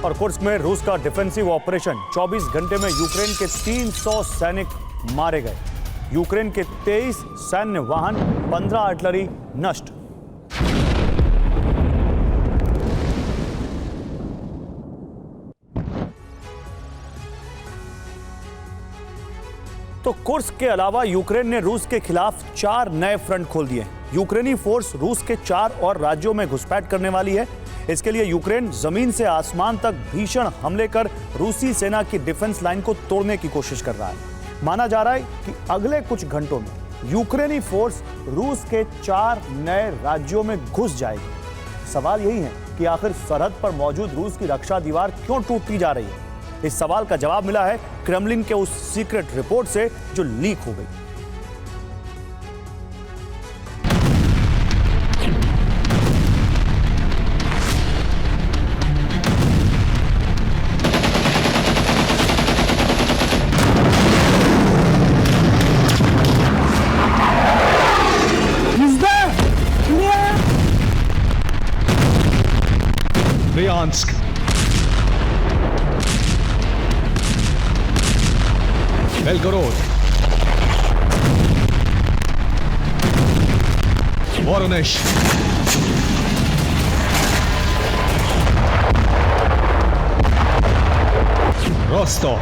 और कुर्स्क में रूस का डिफेंसिव ऑपरेशन, 24 घंटे में यूक्रेन के 300 सैनिक मारे गए। यूक्रेन के 23 सैन्य वाहन, 15 आर्टिलरी नष्ट। तो कुर्स्क के अलावा यूक्रेन ने रूस के खिलाफ 4 नए फ्रंट खोल दिए। यूक्रेनी फोर्स रूस के 4 और राज्यों में घुसपैठ करने वाली है। इसके लिए यूक्रेन जमीन से आसमान तक भीषण हमले कर रूसी सेना की डिफेंस लाइन को तोड़ने की कोशिश कर रहा है। माना जा रहा है कि अगले कुछ घंटों में यूक्रेनी फोर्स रूस के 4 नए राज्यों में घुस जाएगी। सवाल यही है कि आखिर सरहद पर मौजूद रूस की रक्षा दीवार क्यों टूटती जा रही है? इस सवाल का जवाब मिला है क्रेमलिन के उस सीक्रेट रिपोर्ट से जो लीक हो गई। ब्रियांस्क, बेल्गोरोड, वोरोनिश, रोस्टोव,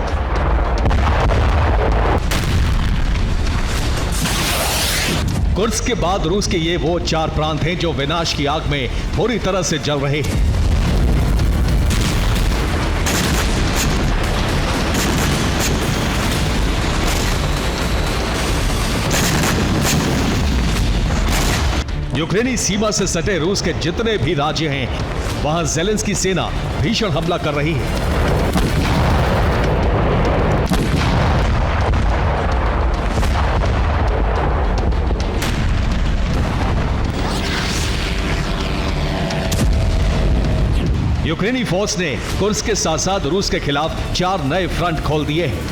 कुर्स्क के बाद रूस के ये वो 4 प्रांत हैं जो विनाश की आग में पूरी तरह से जल रहे हैं। यूक्रेनी सीमा से सटे रूस के जितने भी राज्य हैं, वहां ज़ेलेंस्की सेना भीषण हमला कर रही है। यूक्रेनी फोर्स ने कुर्स्क के साथ साथ रूस के खिलाफ 4 नए फ्रंट खोल दिए हैं।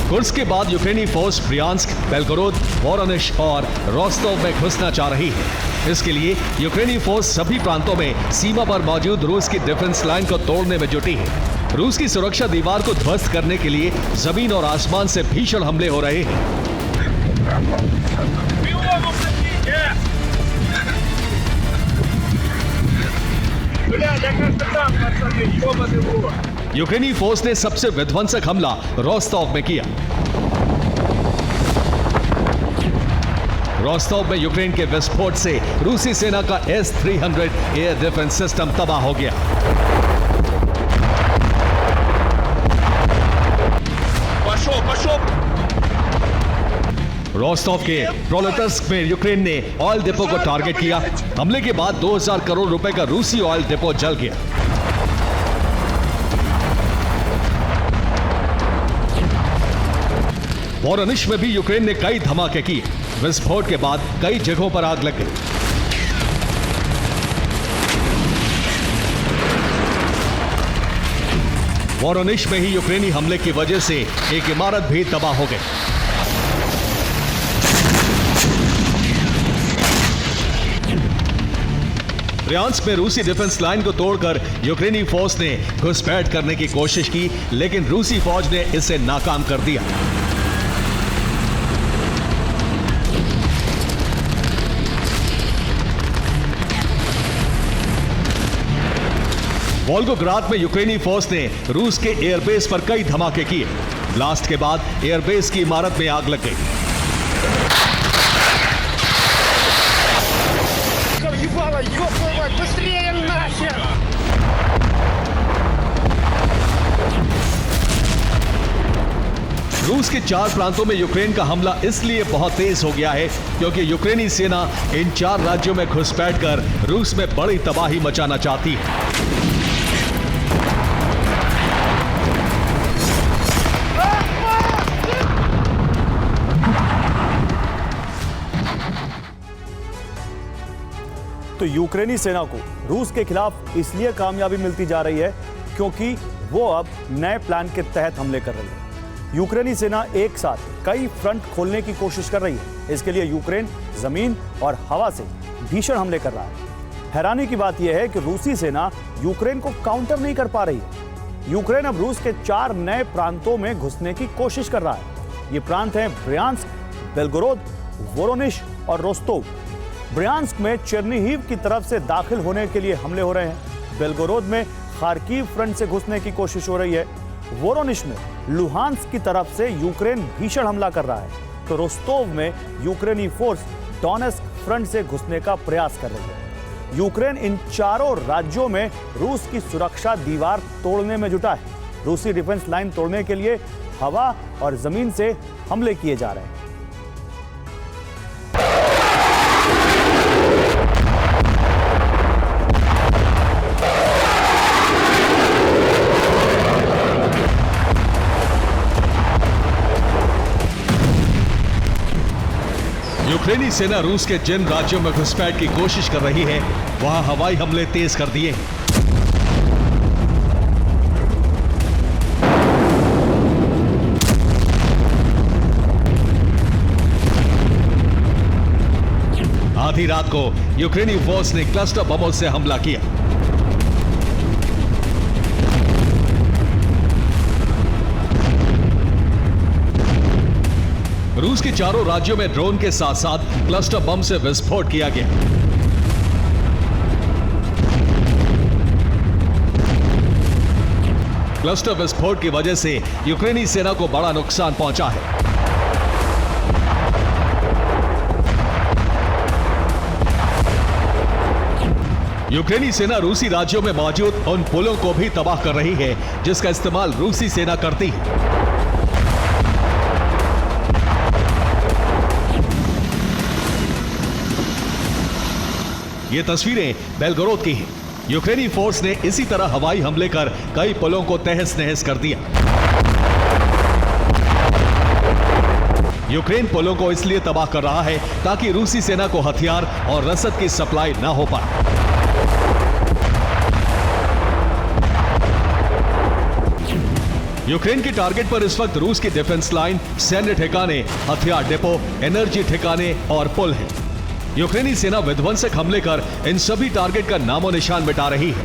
कुर्स्क के बाद यूक्रेनी फोर्स ब्रियांस्क, बेल्गोरोद, वोरोनिश और रोस्टोव में घुसना चाह रही है। इसके लिए यूक्रेनी फोर्स सभी प्रांतों में सीमा पर मौजूद रूस की डिफेंस लाइन को तोड़ने में जुटी है। रूस की सुरक्षा दीवार को ध्वस्त करने के लिए जमीन और आसमान से भीषण हमले हो रहे हैं। यूक्रेनी फोर्स ने सबसे विध्वंसक हमला रोस्टोव में किया। रोस्टोव में यूक्रेन के विस्फोट से रूसी सेना का S-300 एयर डिफेंस सिस्टम तबाह हो गया। रोस्टोव के प्रोलेटार्स्क में यूक्रेन ने ऑयल डिपो को टारगेट किया। हमले के बाद 2000 करोड़ रुपए का रूसी ऑयल डिपो जल गया। वोरोनिश में भी यूक्रेन ने कई धमाके किए। विस्फोट के बाद कई जगहों पर आग लग गई। वोरोनिश में ही यूक्रेनी हमले की वजह से एक इमारत भी तबाह हो गई। ब्रियांस्क में रूसी डिफेंस लाइन को तोड़कर यूक्रेनी फोर्स ने घुसपैठ करने की कोशिश की, लेकिन रूसी फौज ने इसे नाकाम कर दिया। वोल्गोग्राद में यूक्रेनी फोर्स ने रूस के एयरबेस पर कई धमाके किए। ब्लास्ट के बाद एयरबेस की इमारत में आग लग गई। रूस के 4 प्रांतों में यूक्रेन का हमला इसलिए बहुत तेज हो गया है क्योंकि यूक्रेनी सेना इन 4 राज्यों में घुसपैठ कर रूस में बड़ी तबाही मचाना चाहती है। तो यूक्रेनी सेना को रूस के खिलाफ इसलिए कामयाबी मिलती जा रही है क्योंकि वो अब नए प्लान के तहत हमले कर रही है। यूक्रेनी सेना एक साथ कई फ्रंट खोलने की कोशिश कर रही है। इसके लिए यूक्रेन जमीन और हवा से भीषण हमले कर रहा है। हैरानी की बात यह है कि रूसी सेना यूक्रेन को काउंटर नहीं कर पा रही है। यूक्रेन अब रूस के 4 नए प्रांतों में घुसने की कोशिश कर रहा है। ये प्रांत हैं ब्रियांस्क, बेलगोरोद, वोरोनिश और रोस्टोव। ब्रियांस्क में चेर्निहिव की तरफ से दाखिल होने के लिए हमले हो रहे हैं। बेलगोरोद में खार्किव फ्रंट से घुसने की कोशिश हो रही है। वोरोनिश में लुहांस्क की तरफ से यूक्रेन भीषण हमला कर रहा है, तो रोस्टोव में यूक्रेनी फोर्स डोनेस्क फ्रंट से घुसने का प्रयास कर रही है। यूक्रेन इन चारों राज्यों में रूस की सुरक्षा दीवार तोड़ने में जुटा है। रूसी डिफेंस लाइन तोड़ने के लिए हवा और जमीन से हमले किए जा रहे हैं। यूक्रेनी सेना रूस के जिन राज्यों में घुसपैठ की कोशिश कर रही है, वहां हवाई हमले तेज कर दिए। आधी रात को यूक्रेनी फोर्स ने क्लस्टर बमों से हमला किया। रूस के चारों राज्यों में ड्रोन के साथ साथ क्लस्टर बम से विस्फोट किया गया। क्लस्टर विस्फोट की वजह से यूक्रेनी सेना को बड़ा नुकसान पहुंचा है। यूक्रेनी सेना रूसी राज्यों में मौजूद उन पुलों को भी तबाह कर रही है जिसका इस्तेमाल रूसी सेना करती है। ये तस्वीरें बेलगोरोद की हैं। यूक्रेनी फोर्स ने इसी तरह हवाई हमले कर कई पुलों को तहस नहस कर दिया। यूक्रेन पुलों को इसलिए तबाह कर रहा है ताकि रूसी सेना को हथियार और रसद की सप्लाई न हो पाए। यूक्रेन के टारगेट पर इस वक्त रूस की डिफेंस लाइन, सैन्य ठिकाने, हथियार डिपो, एनर्जी ठिकाने और पुल हैं। यूक्रेनी सेना विध्वंसक हमले कर इन सभी टारगेट का नामो निशान मिटा रही है।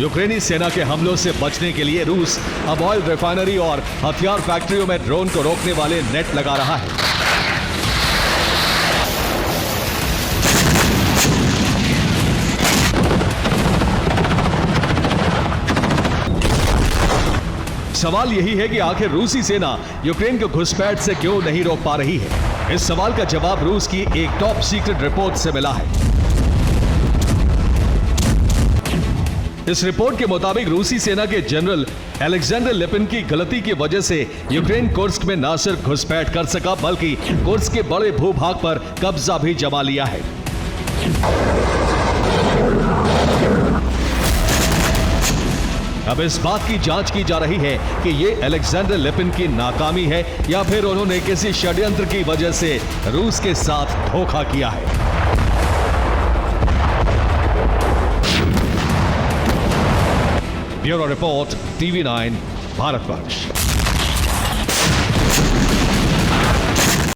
यूक्रेनी सेना के हमलों से बचने के लिए रूस अब ऑयल रिफाइनरी और हथियार फैक्ट्रियों में ड्रोन को रोकने वाले नेट लगा रहा है। सवाल यही है कि आखिर रूसी सेना यूक्रेन को घुसपैठ से क्यों नहीं रोक पा रही है। इस सवाल का जवाब रूस की एक टॉप सीक्रेट रिपोर्ट से मिला है। इस रिपोर्ट के मुताबिक रूसी सेना के जनरल अलेक्जेंडर लिपिन की गलती की वजह से यूक्रेन कुर्स्क में न सिर्फ घुसपैठ कर सका बल्कि कुर्स्क के बड़े भूभाग पर कब्जा भी जमा लिया है। अब इस बात की जांच की जा रही है कि ये अलेक्जेंडर लिपिन की नाकामी है या फिर उन्होंने किसी षड्यंत्र की वजह से रूस के साथ धोखा किया है। Bureau report, TV9, Bharatvarsh.